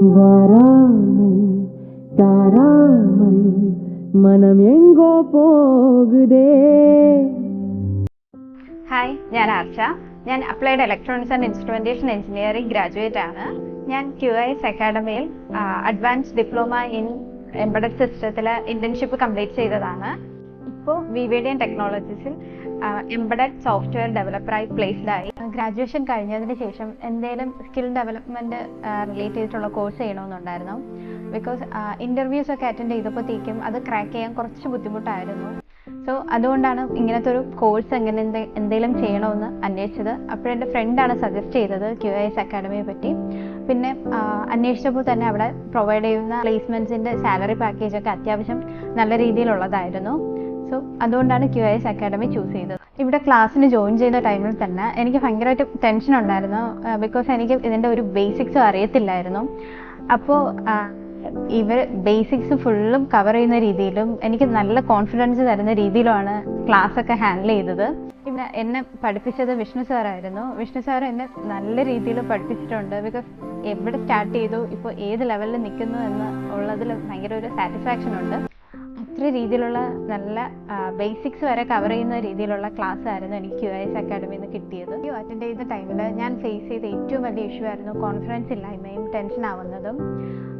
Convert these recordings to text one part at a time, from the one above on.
வராமல் தாராமல் மனம் எங்கோ போகுதே. ഹായ്, ഞാൻ ആർച്ച. ഞാൻ applied electronics and instrumentation engineering graduate ആണ്. ഞാൻ QIS അക്കാഡമിയിൽ അഡ്വാൻസ് ഡിപ്ലോമ ഇൻ എംബഡഡ് സിസ്റ്റത്തിൽ ഇന്റേൺഷിപ്പ് കംപ്ലീറ്റ് ചെയ്തതാണ്. ഇപ്പോൾ VVD ടെക്നോളജീസിൽ എംബഡഡ് സോഫ്റ്റ്വെയർ ഡെവലപ്പറായി പ്ലേസ്ഡ് ആയി. ഗ്രാജുവേഷൻ കഴിഞ്ഞതിന് ശേഷം എന്തെങ്കിലും സ്കിൽ ഡെവലപ്മെൻറ്റ് റിലേറ്റ് ചെയ്തിട്ടുള്ള കോഴ്സ് ചെയ്യണമെന്നുണ്ടായിരുന്നു. ബിക്കോസ് ഇൻ്റർവ്യൂസ് ഒക്കെ അറ്റൻഡ് ചെയ്തപ്പോഴത്തേക്കും അത് ക്രാക്ക് ചെയ്യാൻ കുറച്ച് ബുദ്ധിമുട്ടായിരുന്നു. സോ അതുകൊണ്ടാണ് ഇങ്ങനത്തെ ഒരു കോഴ്സ് എന്തെങ്കിലും ചെയ്യണമെന്ന് അന്വേഷിച്ചത്. അപ്പോഴെൻ്റെ ഫ്രണ്ടാണ് സജസ്റ്റ് ചെയ്തത് QIS അക്കാഡമിയെ പറ്റി. പിന്നെ അന്വേഷിച്ചപ്പോൾ തന്നെ അവിടെ പ്രൊവൈഡ് ചെയ്യുന്ന പ്ലേസ്മെൻറ്റ്സിൻ്റെ സാലറി പാക്കേജൊക്കെ അത്യാവശ്യം നല്ല രീതിയിലുള്ളതായിരുന്നു. സോ അതുകൊണ്ടാണ് QIS അക്കാഡമി ചൂസ് ചെയ്തത്. ഇവിടെ ക്ലാസ്സിന് ജോയിൻ ചെയ്ത ടൈമിൽ തന്നെ എനിക്ക് ഭയങ്കരമായിട്ട് ടെൻഷൻ ഉണ്ടായിരുന്നു. ബിക്കോസ് എനിക്ക് ഇതിൻ്റെ ഒരു ബേസിക്സും അറിയത്തില്ലായിരുന്നു. അപ്പോൾ ഇവർ ബേസിക്സ് ഫുള്ളും കവർ ചെയ്യുന്ന രീതിയിലും എനിക്ക് നല്ല കോൺഫിഡൻസ് തരുന്ന രീതിയിലുമാണ് ക്ലാസ്സൊക്കെ ഹാൻഡിൽ ചെയ്തത്. ഇവിടെ എന്നെ പഠിപ്പിച്ചത് വിഷ്ണു സാറായിരുന്നു. വിഷ്ണു സാർ എന്നെ നല്ല രീതിയിൽ പഠിപ്പിച്ചിട്ടുണ്ട്. ബിക്കോസ് എവിടെ സ്റ്റാർട്ട് ചെയ്തു, ഇപ്പോൾ ഏത് ലെവലിൽ നിൽക്കുന്നു എന്ന് ഉള്ളതിൽ ഭയങ്കര ഒരു സാറ്റിസ്ഫാക്ഷൻ ഉണ്ട്. അത്ര രീതിയിലുള്ള നല്ല ബേസിക്സ് വരെ കവർ ചെയ്യുന്ന രീതിയിലുള്ള ക്ലാസ് ആയിരുന്നു എനിക്ക് QIS അക്കാഡമിയിൽ നിന്ന് കിട്ടിയത്. അറ്റൻഡ് ചെയ്ത ടൈമിൽ ഞാൻ ഫേസ് ചെയ്ത ഏറ്റവും വലിയ ഇഷ്യൂ ആയിരുന്നു കോൺഫിഡൻസ് ഇല്ലായ്മയും ടെൻഷൻ ആവുന്നതും.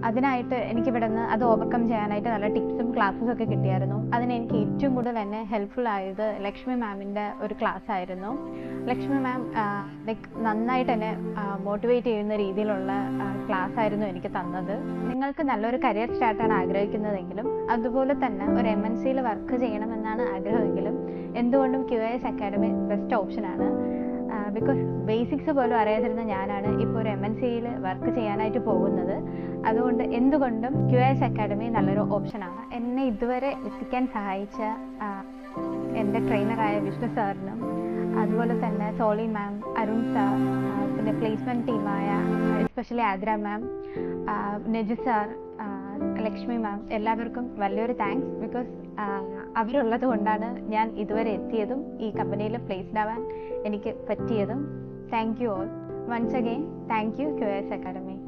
അതിനായിട്ട് എനിക്കിവിടെ നിന്ന് അത് ഓവർകം ചെയ്യാനായിട്ട് നല്ല ടിപ്സും ക്ലാസ്സും ഒക്കെ കിട്ടിയായിരുന്നു. അതിന് എനിക്ക് ഏറ്റവും കൂടുതൽ എന്നെ ഹെൽപ്ഫുൾ ആയത് ലക്ഷ്മി മാമിൻ്റെ ഒരു ക്ലാസ് ആയിരുന്നു. ലക്ഷ്മി മാം നന്നായിട്ട് എന്നെ മോട്ടിവേറ്റ് ചെയ്യുന്ന രീതിയിലുള്ള ക്ലാസ് ആയിരുന്നു എനിക്ക് തന്നത്. നിങ്ങൾക്ക് നല്ലൊരു കരിയർ സ്റ്റാർട്ടാണ് ആഗ്രഹിക്കുന്നതെങ്കിലും അതുപോലെ തന്നെ ഒരു MNCയിൽ വർക്ക് ചെയ്യണമെന്നാണ് ആഗ്രഹമെങ്കിലും എന്തുകൊണ്ടും QIS അക്കാഡമി ബെസ്റ്റ് ഓപ്ഷനാണ്. ബിക്കോസ് ബേസിക്സ് പോലും അറിയാതിരുന്ന ഞാനാണ് ഇപ്പോൾ ഒരു MNCയിൽ വർക്ക് ചെയ്യാനായിട്ട് പോകുന്നത്. അതുകൊണ്ട് എന്തുകൊണ്ടും QIS അക്കാഡമി നല്ലൊരു ഓപ്ഷനാണ്. എന്നെ ഇതുവരെ എത്തിക്കാൻ സഹായിച്ച എൻ്റെ ട്രെയിനറായ വിഷ്ണു സാറിനും അതുപോലെ തന്നെ സോളി മാം, അരുൺ സാർ, പിന്നെ പ്ലേസ്മെൻറ്റ് ടീമായ എസ്പെഷ്യലി ആദ്ര മാം, നെജു സാർ, ലക്ഷ്മി മാം, എല്ലാവർക്കും വലിയൊരു താങ്ക്സ്. ബിക്കോസ് അവരുള്ളത് കൊണ്ടാണ് ഞാൻ ഇതുവരെ എത്തിയതും ഈ കമ്പനിയിൽ പ്ലേസ്ഡ് ആവാൻ എനിക്ക് പറ്റിയതും. Thank you all. Once again thank you QIS academy.